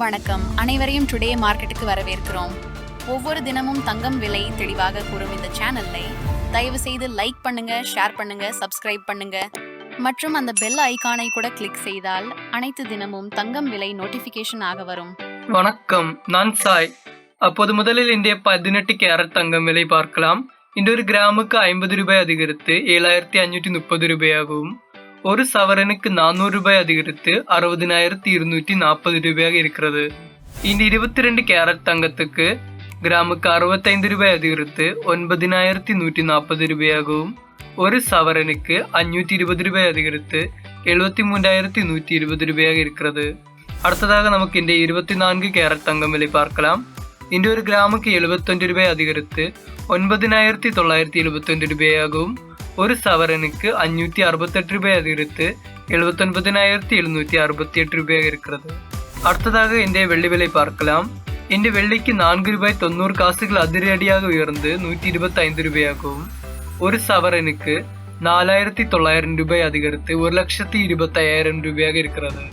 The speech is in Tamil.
வணக்கம். அனைவரையும் டுடே மார்க்கெட்டுக்கு வரவேற்கிறோம். ஒவ்வொரு தினமும் தங்கம் விலை தெளிவாக கூறும் இந்த சேனலை தயவு செய்து லைக் பண்ணுங்க, ஷேர் பண்ணுங்க, சப்ஸ்கிரைப் பண்ணுங்க மற்றும் அந்த பெல் ஐகானை கூட கிளிக் செய்தால் அனைத்து தினமும் தங்கம் விலை நோட்டிபிகேஷன் ஆக வரும். வணக்கம், நான் சாய். அப்போது முதலில் இந்திய 18 கேரட் தங்கம் விலை பார்க்கலாம். இன்று ஒரு கிராமுக்கு 50 ரூபாய் அதிகரித்து 7530 ரூபாயாகவும், ஒரு சவரனுக்கு 400 ரூபாய் அதிகரித்து 60,240 ரூபாயாக இருக்கிறது. இந்த 22 கேரட் தங்கத்துக்கு கிராமுக்கு 65 ரூபாய் அதிகரித்து 9,140 ரூபாயாகவும், ஒரு சவரனுக்கு 520 ரூபாய் அதிகரித்து 73,120 ரூபாயாக இருக்கிறது. அடுத்ததாக நமக்கு இந்த 24 கேரட் தங்கம் விலை பார்க்கலாம். இன்று ஒரு கிராமுக்கு 75 ரூபாய் அதிகரித்து 9,971 ரூபாயாகவும், ஒரு சவரனுக்கு 568 ரூபாய் அதிகரித்து 79,768 ரூபாயாக இருக்கிறது. அடுத்ததாக இந்த வெள்ளி விலை பார்க்கலாம். இந்த வெள்ளிக்கு 4 ரூபாய் 90 காசுகள் அதிரடியாக உயர்ந்து 125 ரூபாயாகவும், ஒரு சவரனுக்கு 4,900 ரூபாய் அதிகரித்து 1,25,000 ரூபாயாக இருக்கிறது.